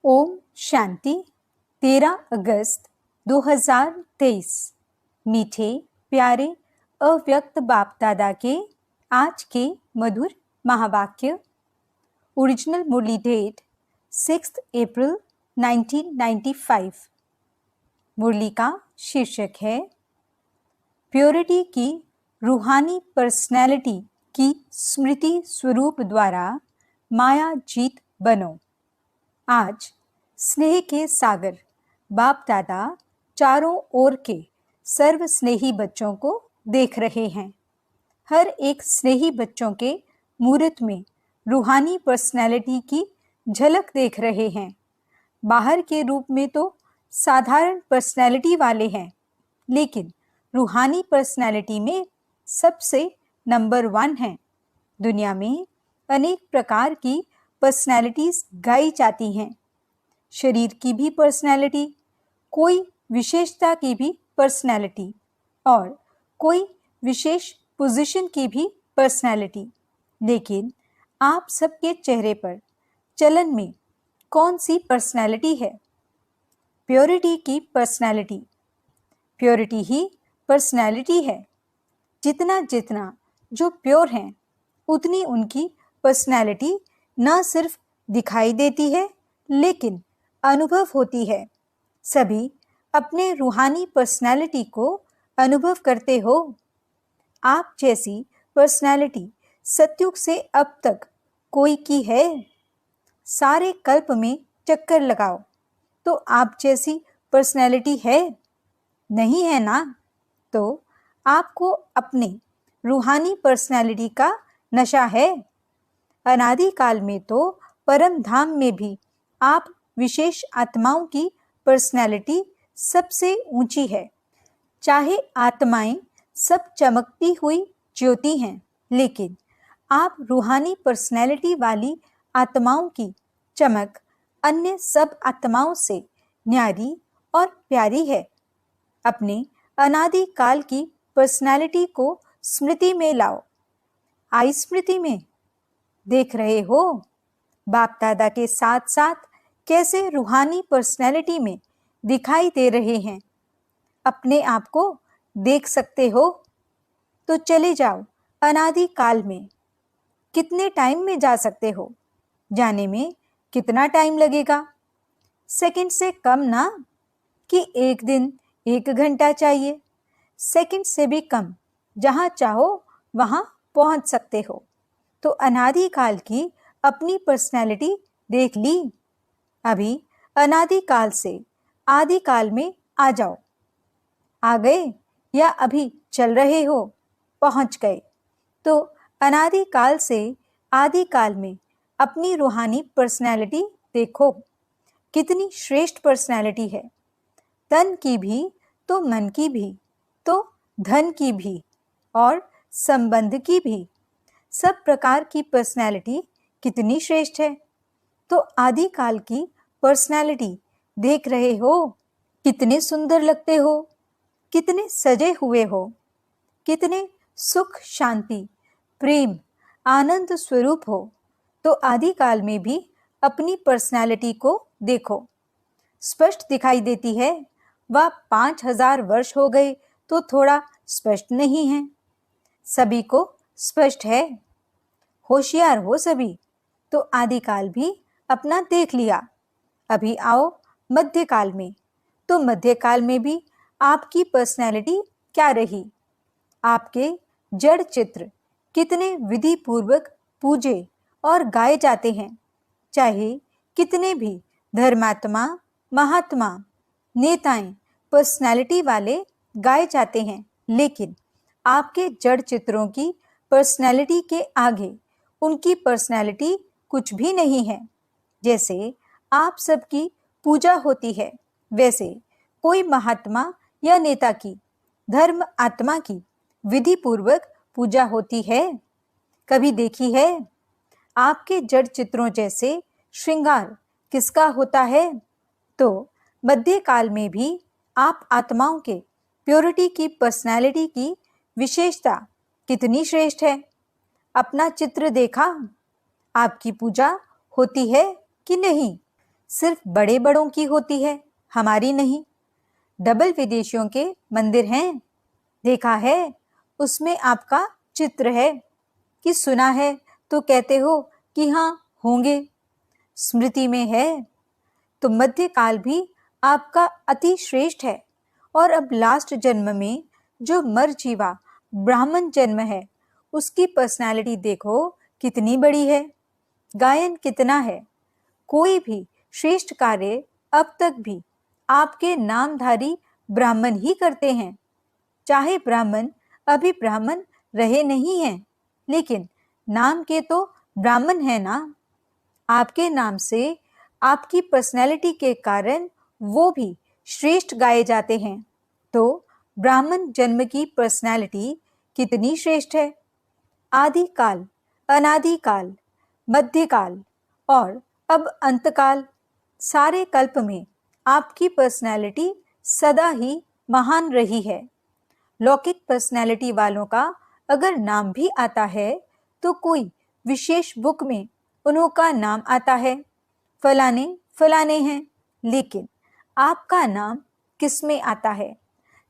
ओम शांति। 13 अगस्त 2023। मीठे प्यारे अव्यक्त बाप दादा के आज के मधुर महावाक्य। ओरिजिनल मुरली डेट 6 अप्रैल 1995। मुरली का शीर्षक है प्योरिटी की रूहानी पर्सनैलिटी की स्मृति स्वरूप द्वारा माया जीत बनो। आज स्नेह के सागर बाप दादा चारों ओर के सर्व स्नेही बच्चों को देख रहे हैं। हर एक स्नेही बच्चों के मूर्त में रूहानी पर्सनैलिटी की झलक देख रहे हैं। बाहर के रूप में तो साधारण पर्सनैलिटी वाले हैं, लेकिन रूहानी पर्सनैलिटी में सबसे नंबर 1 हैं। दुनिया में अनेक प्रकार की पर्सनैलिटीज गाई जाती हैं। शरीर की भी पर्सनैलिटी, कोई विशेषता की भी पर्सनैलिटी और कोई विशेष पोजीशन की भी पर्सनैलिटी। लेकिन आप सबके चेहरे पर चलन में कौन सी पर्सनैलिटी है? प्योरिटी की पर्सनैलिटी। प्योरिटी ही पर्सनैलिटी है। जितना जितना जो प्योर हैं, उतनी उनकी पर्सनैलिटी न सिर्फ दिखाई देती है, लेकिन अनुभव होती है। सभी अपने रूहानी पर्सनैलिटी को अनुभव करते हो। आप जैसी पर्सनैलिटी सतयुग से अब तक कोई की है? सारे कल्प में चक्कर लगाओ तो आप जैसी पर्सनैलिटी है? नहीं है ना? तो आपको अपने रूहानी पर्सनैलिटी का नशा है। अनादि काल में तो परम धाम में भी आप विशेष आत्माओं की पर्सनैलिटी सबसे ऊंची है। चाहे आत्माएं सब चमकती हुई ज्योति हैं, लेकिन आप रूहानी पर्सनैलिटी वाली आत्माओं की चमक अन्य सब आत्माओं से न्यारी और प्यारी है। अपने अनादि काल की पर्सनैलिटी को स्मृति में लाओ। आई स्मृति में? देख रहे हो बाप दादा के साथ साथ कैसे रूहानी पर्सनैलिटी में दिखाई दे रहे हैं। अपने आप को देख सकते हो? तो चले जाओ अनादि काल में। कितने टाइम में जा सकते हो? जाने में कितना टाइम लगेगा? सेकंड से कम ना? कि एक दिन 1 घंटा चाहिए? सेकंड से भी कम। जहां चाहो वहां पहुंच सकते हो। तो अनादि काल की अपनी पर्सनैलिटी देख ली। अभी अनादि काल से आदि काल में आ जाओ। आ गए या अभी चल रहे हो? पहुंच गए। तो अनादि काल से आदि काल में अपनी रूहानी पर्सनैलिटी देखो। कितनी श्रेष्ठ पर्सनैलिटी है। तन की भी तो मन की भी तो धन की भी और संबंध की भी, सब प्रकार की पर्सनैलिटी कितनी श्रेष्ठ है। तो आदि काल की पर्सनैलिटी देख रहे हो? कितने सुंदर लगते हो, कितने सजे हुए हो, कितने सुख शांति प्रेम आनंद स्वरूप हो। तो आदि काल में भी अपनी पर्सनैलिटी को देखो। स्पष्ट दिखाई देती है। वह 5000 वर्ष हो गए तो थोड़ा स्पष्ट नहीं है? सभी को स्पष्ट है। होशियार हो सभी। तो आदिकाल भी अपना देख लिया। अभी आओ मध्यकाल में। तो मध्यकाल में भी आपकी पर्सनैलिटी क्या रही? आपके जड़ चित्र कितने विधि पूर्वक पूजे और गाए जाते हैं। चाहे कितने भी धर्मात्मा महात्मा नेताएं पर्सनैलिटी वाले गाए जाते हैं, लेकिन आपके जड़ चित्रों की पर्सनैलिटी के आगे उनकी पर्सनैलिटी कुछ भी नहीं है। जैसे आप सबकी पूजा होती है, वैसे कोई महात्मा या नेता की धर्म आत्मा की विधि पूर्वक पूजा होती है? कभी देखी है? आपके जड़ चित्रों जैसे श्रृंगार किसका होता है? तो मध्यकाल में भी आप आत्माओं के प्योरिटी की पर्सनैलिटी की विशेषता कितनी श्रेष्ठ है। अपना चित्र देखा? आपकी पूजा होती है कि नहीं? सिर्फ बड़े बड़ों की होती है, हमारी नहीं। डबल विदेशियों के मंदिर हैं, देखा है, उसमें आपका चित्र है कि सुना है तो कहते हो कि हाँ होंगे, स्मृति में है। तो मध्यकाल भी आपका अति श्रेष्ठ है। और अब लास्ट जन्म में जो मर जीवा ब्राह्मण जन्म है, उसकी पर्सनालिटी देखो कितनी बड़ी है, गायन कितना है। कोई भी श्रेष्ठ कार्य अब तक भी आपके नामधारी ब्राह्मण ही करते हैं। चाहे ब्राह्मण अभी ब्राह्मण रहे नहीं हैं, लेकिन नाम के तो ब्राह्मण है ना। आपके नाम से, आपकी पर्सनैलिटी के कारण वो भी श्रेष्ठ गाए जाते हैं। तो ब्राह्मण जन्म की पर्सनैलिटी कितनी श्रेष्ठ है। आदिकाल, अनादिकाल, मध्यकाल और अब अंतकाल, सारे कल्प में आपकी पर्सनैलिटी सदा ही महान रही है। लौकिक पर्सनैलिटी वालों का अगर नाम भी आता है तो कोई विशेष बुक में उनका नाम आता है, फलाने फलाने हैं, लेकिन आपका नाम किस में आता है?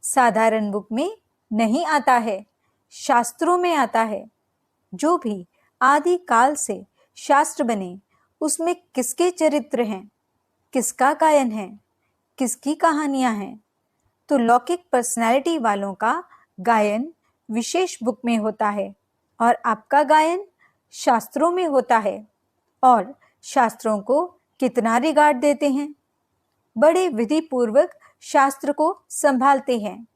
साधारण बुक में नहीं आता है, शास्त्रों में आता है। जो भी आदि काल से शास्त्र बने, उसमें किसके चरित्र हैं, किसका गायन है, किसकी कहानियां हैं। तो लौकिक पर्सनालिटी वालों का गायन विशेष बुक में होता है और आपका गायन शास्त्रों में होता है। और शास्त्रों को कितना रिगार्ड देते हैं, बड़े विधि पूर्वक शास्त्र को संभालते हैं,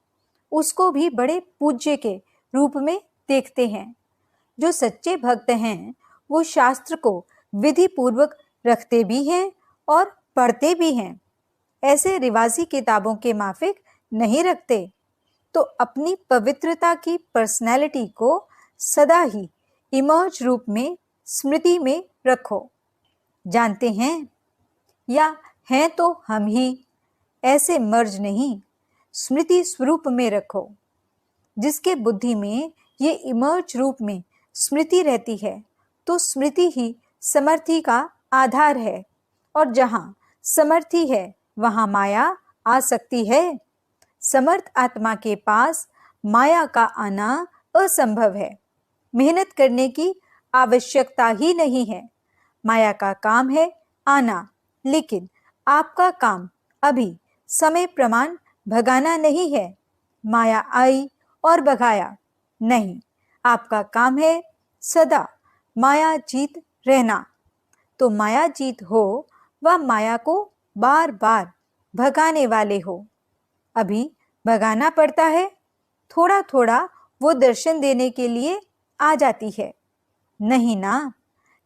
उसको भी बड़े पूज्य के रूप में देखते हैं। जो सच्चे भक्त हैं वो शास्त्र को विधि पूर्वक रखते भी हैं और पढ़ते भी हैं, ऐसे रिवाजी किताबों के माफिक नहीं रखते। तो अपनी पवित्रता की पर्सनैलिटी को सदा ही इमर्ज रूप में स्मृति में रखो। जानते हैं या हैं तो हम ही, ऐसे मर्ज नहीं, स्मृति स्वरूप में रखो। जिसके बुद्धि में ये इमर्ज रूप में स्मृति रहती है, तो स्मृति ही समर्थि का आधार है। और जहाँ समर्थि है वहाँ माया आ सकती है। समर्थ आत्मा के पास माया का आना असंभव है। मेहनत करने की आवश्यकता ही नहीं है। माया का काम है आना, लेकिन आपका काम अभी समय प्रमाण भगाना नहीं है। माया आई और भगाया नहीं, आपका काम है सदा माया जीत रहना। तो माया जीत हो वह माया को बार बार भगाने वाले हो। अभी भगाना पड़ता है, थोड़ा थोड़ा वो दर्शन देने के लिए आ जाती है। नहीं ना,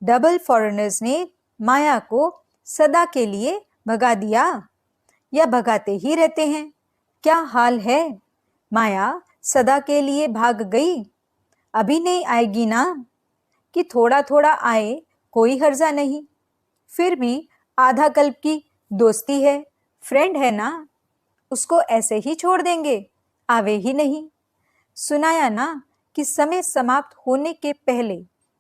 डबल फॉरेनर्स ने माया को सदा के लिए भगा दिया या भगाते ही रहते हैं। क्या हाल है, माया सदा के लिए भाग गई, अभी नहीं आएगी ना। कि थोड़ा थोड़ा आए, कोई हर्जा नहीं। फिर भी आधा कल्प की दोस्ती है, फ्रेंड है ना, उसको ऐसे ही छोड़ देंगे, आवे ही नहीं। सुनाया ना कि समय समाप्त होने के पहले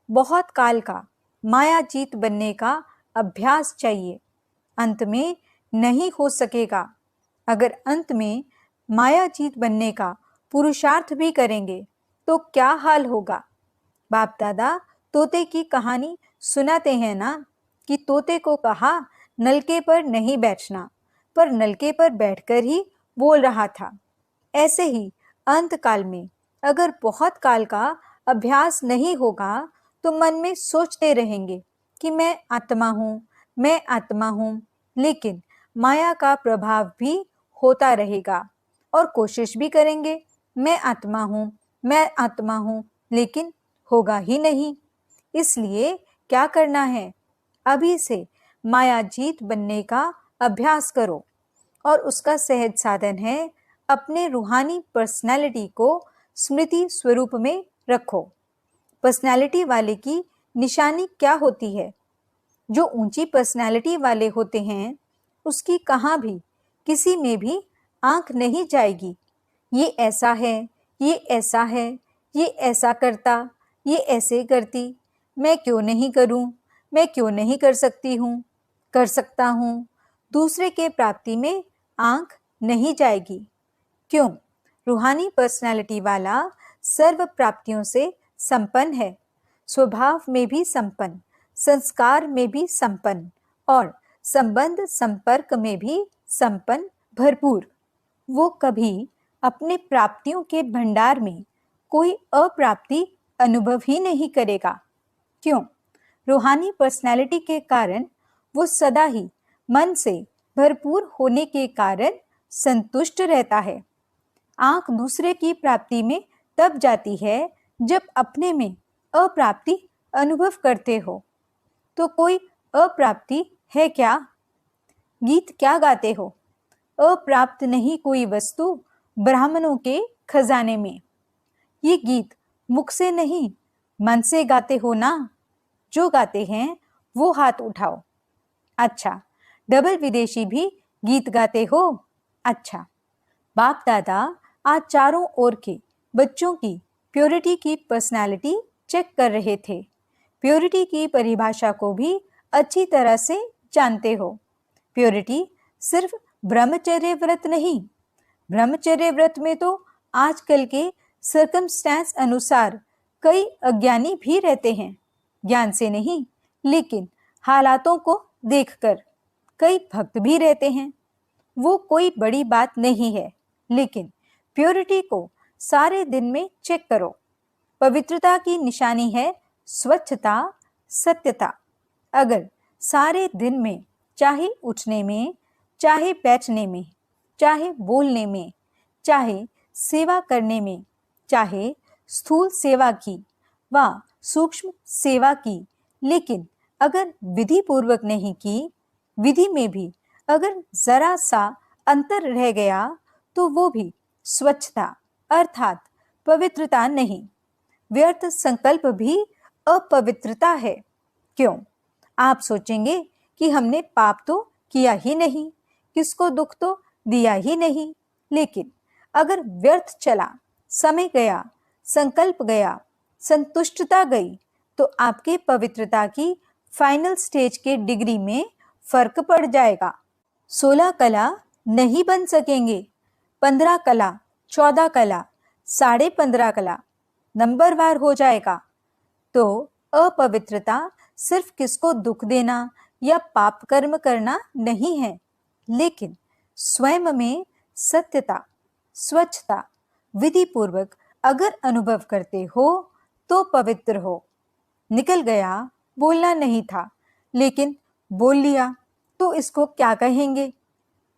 बहुत काल का माया जीत बनने का अभ्यास चाहिए। अंत में नहीं हो सकेगा। अगर अंत में माया जीत बनने का पुरुषार्थ भी करेंगे तो क्या हाल होगा। बाप दादा तोते की कहानी सुनाते हैं ना कि तोते को कहा नलके पर नहीं बैठना, पर नलके पर बैठकर ही बोल रहा था। ऐसे ही अंत काल में अगर बहुत काल का अभ्यास नहीं होगा तो मन में सोचते रहेंगे कि मैं आत्मा हूँ, मैं आत्मा हूँ, लेकिन माया का प्रभाव भी होता रहेगा। और कोशिश भी करेंगे मैं आत्मा हूँ, मैं आत्मा हूँ, लेकिन होगा ही नहीं। इसलिए क्या करना है, अभी से माया जीत बनने का अभ्यास करो। और उसका सहज साधन है अपने रूहानी पर्सनैलिटी को स्मृति स्वरूप में रखो। पर्सनैलिटी वाले की निशानी क्या होती है? जो ऊंची पर्सनैलिटी वाले होते हैं उसकी कहाँ भी किसी में भी आंख नहीं जाएगी। ये ऐसा है, ये ऐसा है, ये ऐसा करता, ये ऐसे करती, मैं क्यों नहीं करूं, मैं क्यों नहीं कर सकती हूँ, कर सकता हूँ। दूसरे के प्राप्ति में आंख नहीं जाएगी। क्यों? रूहानी पर्सनालिटी वाला सर्व प्राप्तियों से संपन्न है, स्वभाव में भी संपन्न, संस्कार में भी संपन्न और संबंध संपर्क में भी संपन्न, भरपूर। वो कभी अपने प्राप्तियों के भंडार में कोई अप्राप्ति अनुभव ही नहीं करेगा। क्यों? रूहानी पर्सनैलिटी के कारण वो सदा ही मन से भरपूर होने के कारण संतुष्ट रहता है। आंख दूसरे की प्राप्ति में तब जाती है जब अपने में अप्राप्ति अनुभव करते हो। तो कोई अप्राप्ति है क्या? गीत क्या गाते हो? अप्राप्त नहीं कोई वस्तु ब्राह्मणों के खजाने में। ये गीत मुख से नहीं मन से गाते हो ना? जो गाते हैं वो हाथ उठाओ। अच्छा, डबल विदेशी भी गीत गाते हो? अच्छा। बाप दादा आज चारों ओर के बच्चों की प्योरिटी की पर्सनालिटी चेक कर रहे थे। प्योरिटी की परिभाषा को भी अच्छी तरह से जानते हो। प्योरिटी सिर्फ ब्रह्मचर्य व्रत नहीं। ब्रह्मचर्य व्रत में तो आजकल के सर्कमस्टेंस अनुसार कई अज्ञानी भी रहते हैं, ज्ञान से नहीं लेकिन हालातों को देखकर। कई भक्त भी रहते हैं, वो कोई बड़ी बात नहीं है, लेकिन प्योरिटी को सारे दिन में चेक करो। पवित्रता की निशानी है स्वच्छता, सत्यता। अगर सारे दिन में, चाहे उठने में, चाहे बैठने में, चाहे बोलने में, चाहे सेवा करने में, चाहे स्थूल सेवा की व सूक्ष्म सेवा की, लेकिन अगर विधि पूर्वक नहीं की, विधि में भी अगर जरा सा अंतर रह गया तो वो भी स्वच्छता अर्थात पवित्रता नहीं। व्यर्थ संकल्प भी अपवित्रता है। क्यों? आप सोचेंगे कि हमने पाप तो किया ही नहीं, किसको दुख तो दिया ही नहीं, लेकिन अगर व्यर्थ चला, समय गया, संकल्प गया, संतुष्टता गई, तो आपके पवित्रता की फाइनल स्टेज के डिग्री में फर्क पड़ जाएगा। 16 कला नहीं बन सकेंगे। 15 कला, 14 कला, 15.5 कला नंबरवार हो जाएगा। तो अपवित्रता सिर्फ किसको दुख देना या पाप कर्म करना नहीं है, लेकिन स्वयं में सत्यता, स्वच्छता विधि पूर्वक अगर अनुभव करते हो तो पवित्र हो। निकल गया, बोलना नहीं था, लेकिन बोल लिया तो इसको क्या कहेंगे?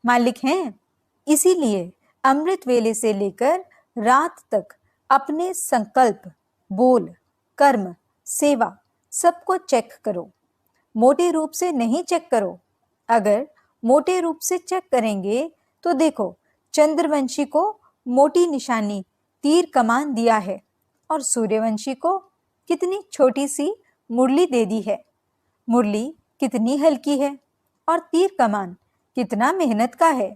मालिक हैं। इसीलिए अमृत वेले से लेकर रात तक अपने संकल्प, बोल, कर्म, सेवा सबको चेक करो। मोटे रूप से नहीं चेक करो। अगर मोटे रूप से चेक करेंगे तो देखो, चंद्रवंशी को मोटी निशानी तीर कमान दिया है और सूर्यवंशी को कितनी छोटी सी मुरली दे दी है। मुरली कितनी हल्की है और तीर कमान कितना मेहनत का है।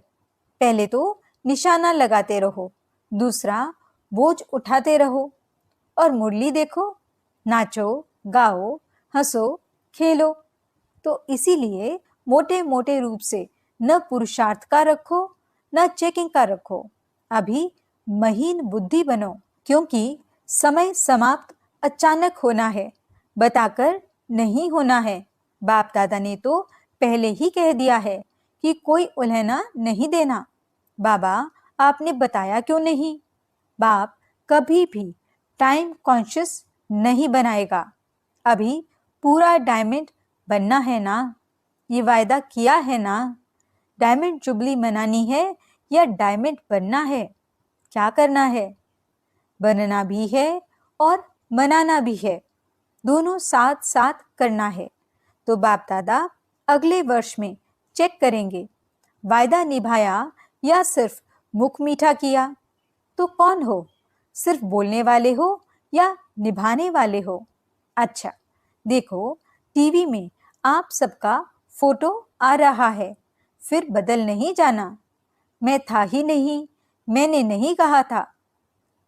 पहले तो निशाना लगाते रहो, दूसरा बोझ उठाते रहो, और मुरली देखो, नाचो, गाओ, हंसो, खेलो। तो इसीलिए मोटे मोटे रूप से न पुरुषार्थ का रखो, न चेकिंग का रखो। अभी महीन बुद्धि बनो, क्योंकि समय समाप्त अचानक होना है, बताकर नहीं होना है। बाप दादा ने तो पहले ही कह दिया है कि कोई उल्हना नहीं देना। बाबा आपने बताया क्यों नहीं? बाप कभी भी टाइम कॉन्शियस नहीं बनाएगा। अभी पूरा डायमंड बनना है ना, ये वायदा किया है ना। डायमंड जुबली मनानी है या डायमंड बनना है? क्या करना है? बनना भी है और मनाना भी है, दोनों साथ साथ करना है। तो बाप दादा अगले वर्ष में चेक करेंगे, वायदा निभाया या सिर्फ मुख मीठा किया। तो कौन हो, सिर्फ बोलने वाले हो या निभाने वाले हो? अच्छा देखो, टीवी में आप सबका फोटो आ रहा है, फिर बदल नहीं जाना। मैं था ही नहीं, मैंने नहीं कहा था।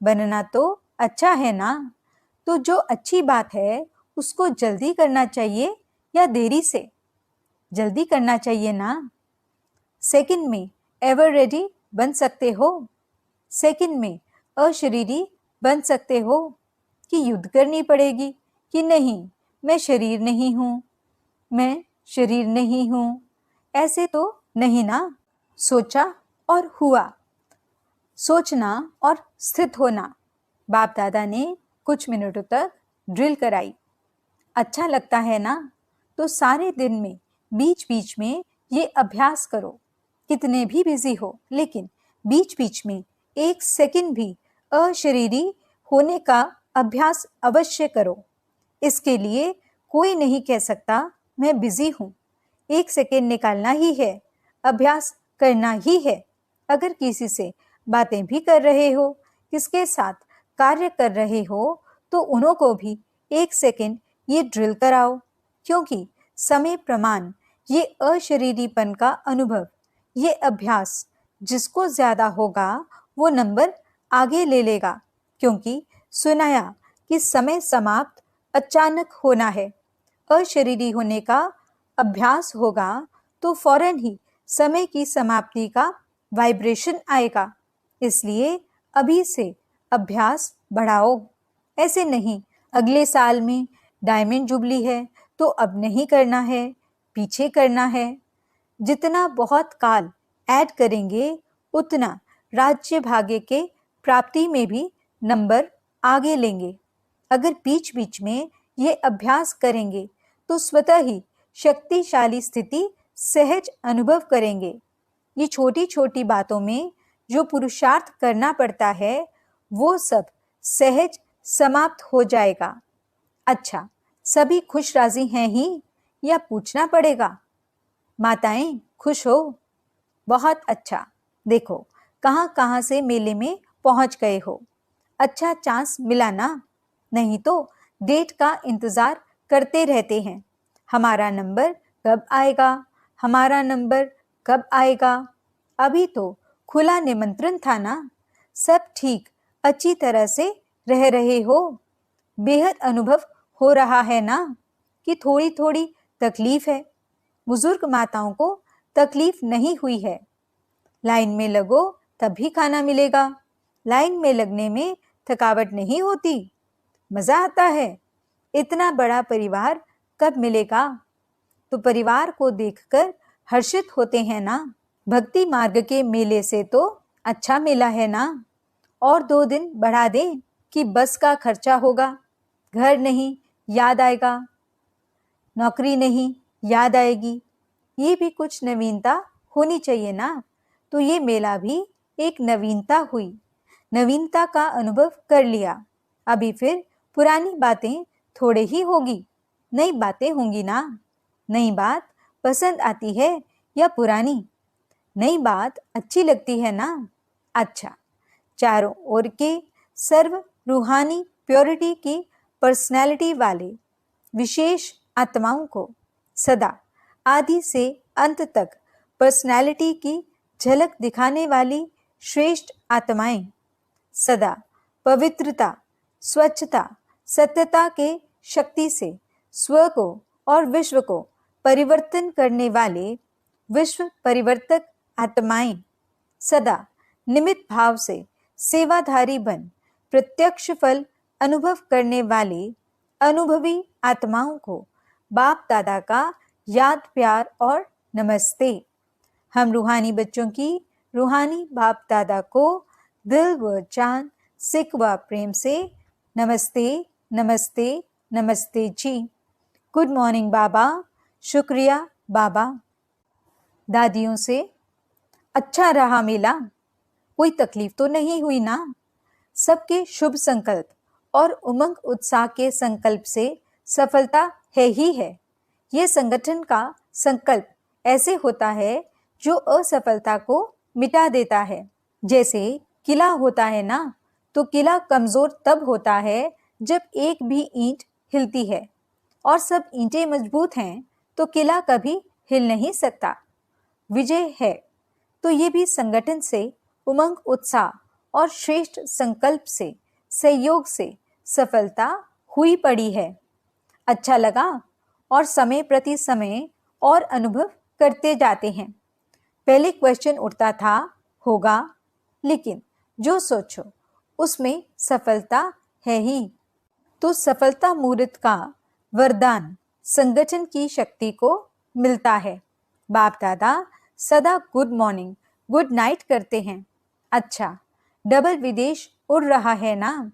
बनना तो अच्छा है ना, तो जो अच्छी बात है उसको जल्दी करना चाहिए या देरी से? जल्दी करना चाहिए ना। सेकंड में एवर रेडी बन सकते हो? सेकंड में अशरीरी बन सकते हो कि युद्ध करनी पड़ेगी कि नहीं, मैं शरीर नहीं हूं, मैं शरीर नहीं हूं, ऐसे तो नहीं ना। सोचा और हुआ, सोचना और स्थित होना बाप दादा ने कुछ मिनटों तक ड्रिल कराई। अच्छा लगता है ना? तो सारे दिन में बीच बीच में ये अभ्यास करो। कितने भी बिजी हो, लेकिन बीच बीच में 1 सेकंड भी अशरीरी होने का अभ्यास अवश्य करो। इसके लिए कोई नहीं कह सकता मैं बिजी हूँ। 1 सेकंड निकालना ही है, अभ्यास करना ही है। अगर किसी से बातें भी कर रहे हो, किसके साथ कार्य कर रहे हो, तो उन्हों को भी 1 सेकंड ये ड्रिल कराओ, क्योंकि समय प्रमाण, ये अशरीरीपन का अनुभव, ये अभ्यास जिसको ज्यादा होगा वो नंबर आगे ले लेगा। क्योंकि सुनाया कि समय समाप्त अचानक होना है। अशरीरी होने का अभ्यास होगा तो फौरन ही समय की समाप्ति का वाइब्रेशन आएगा। इसलिए अभी से अभ्यास बढ़ाओ। ऐसे नहीं अगले साल में डायमंड जुबली है तो अब नहीं करना है, पीछे करना है। जितना बहुत काल ऐड करेंगे उतना राज्य भाग्य के प्राप्ति में भी नंबर आगे लेंगे। अगर बीच बीच में ये अभ्यास करेंगे तो स्वतः ही शक्तिशाली स्थिति सहज अनुभव करेंगे। ये छोटी छोटी बातों में जो पुरुषार्थ करना पड़ता है वो सब सहज समाप्त हो जाएगा। अच्छा, सभी खुश राजी हैं ही या पूछना पड़ेगा? माताएं खुश हो? बहुत अच्छा। देखो कहां कहां से मेले में पहुंच गए हो। अच्छा चांस मिला ना? नहीं तो डेट का इंतजार करते रहते हैं। हमारा नंबर कब आएगा, हमारा नंबर कब आएगा? अभी तो खुला निमंत्रण था ना। सब ठीक अच्छी तरह से रह रहे हो? बेहद अनुभव हो रहा है ना कि थोड़ी थोड़ी तकलीफ है? बुजुर्ग माताओं को तकलीफ नहीं हुई है। लाइन में लगो तभी खाना मिलेगा। लाइन में लगने में थकावट नहीं होती, मजा आता है। इतना बड़ा परिवार कब मिलेगा? तो परिवार को देखकर हर्षित होते हैं ना। भक्ति मार्ग के मेले से तो अच्छा मिला है ना। और 2 दिन बढ़ा दें कि बस का खर्चा होगा। घर नहीं याद आएगा, नौकरी नहीं याद आएगी। ये भी कुछ नवीनता होनी चाहिए ना। तो ये मेला भी एक नवीनता हुई, नवीनता का अनुभव कर लिया। अभी फिर पुरानी बातें थोड़े ही होगी, नई बातें होंगी ना। नई बात पसंद आती है या पुरानी? नई बात अच्छी लगती है ना। अच्छा, चारों ओर के सर्व रूहानी प्योरिटी की पर्सनैलिटी वाले विशेष आत्माओं को सदा आदि से अंत तक पर्सनैलिटी की झलक दिखाने वाली श्रेष्ठ आत्माएं, सदा पवित्रता, स्वच्छता, सत्यता के शक्ति से स्व को और विश्व को परिवर्तन करने वाले विश्व परिवर्तक आत्माएं, सदा निमित्त भाव से सेवाधारी बन प्रत्यक्ष फल अनुभव करने वाले अनुभवी आत्माओं को बाप दादा का याद प्यार और नमस्ते। हम रूहानी बच्चों की रूहानी बाप दादा को दिल व जान सिक व प्रेम से नमस्ते नमस्ते नमस्ते जी। गुड मॉर्निंग बाबा, शुक्रिया बाबा। दादियों से अच्छा रहा मेला, कोई तकलीफ तो नहीं हुई ना? सबके शुभ संकल्प और उमंग उत्साह के संकल्प से सफलता है ही है। ये संगठन का संकल्प ऐसे होता है जो असफलता को मिटा देता है। जैसे किला होता है ना, तो किला कमजोर तब होता है जब एक भी ईंट हिलती है, और सब ईंटें मजबूत हैं तो किला कभी हिल नहीं सकता। विजय है तो ये भी संगठन से उमंग उत्साह और श्रेष्ठ संकल्प से सहयोग से सफलता हुई पड़ी है। अच्छा लगा और समय प्रति समय और अनुभव करते जाते हैं। पहले क्वेश्चन उठता था होगा, लेकिन जो सोचो उसमें सफलता है ही। तो सफलता मुहूर्त का वरदान संगठन की शक्ति को मिलता है। बाप दादा सदा गुड मॉर्निंग गुड नाइट करते हैं। अच्छा, डबल विदेश उड़ रहा है ना?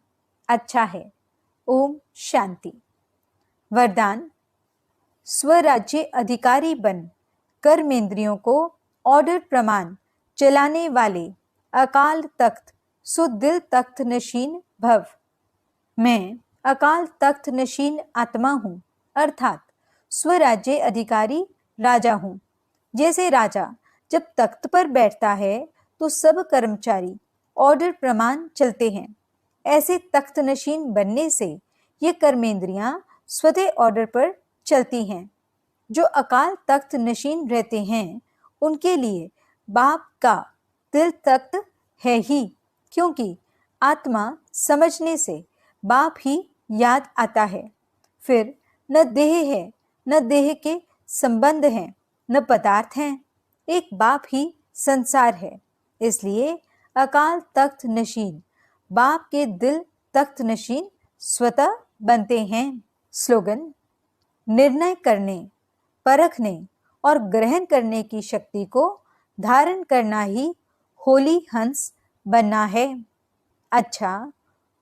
अच्छा है। ओम शांति। वरदान, स्वराज्य अधिकारी बन कर्मेंद्रियों को ऑर्डर प्रमाण चलाने वाले अकाल तख्त सुदिल तख्त नशीन भव। मैं अकाल तख्त नशीन आत्मा हूँ, अर्थात स्वराज्य अधिकारी राजा हूँ। जैसे राजा जब तख्त पर बैठता है तो सब कर्मचारी ऑर्डर प्रमाण चलते हैं। ऐसे तख्त नशीन बनने से ये कर्मेंद्रियां स्वतः ऑर्डर पर चलती हैं। जो अकाल तख्त नशीन रहते हैं उनके लिए बाप का दिल तख्त है ही, क्योंकि आत्मा समझने से बाप ही याद आता है। फिर न देह है, न देह के संबंध हैं, न पदार्थ हैं, एक बाप ही संसार है। इसलिए अकाल तख्त नशीन बाप के दिल तख्त नशीन स्वतः बनते हैं। स्लोगन, निर्णय करने, परखने और ग्रहण करने की शक्ति को धारण करना ही होली हंस बनना है। अच्छा,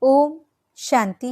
ओम शांति।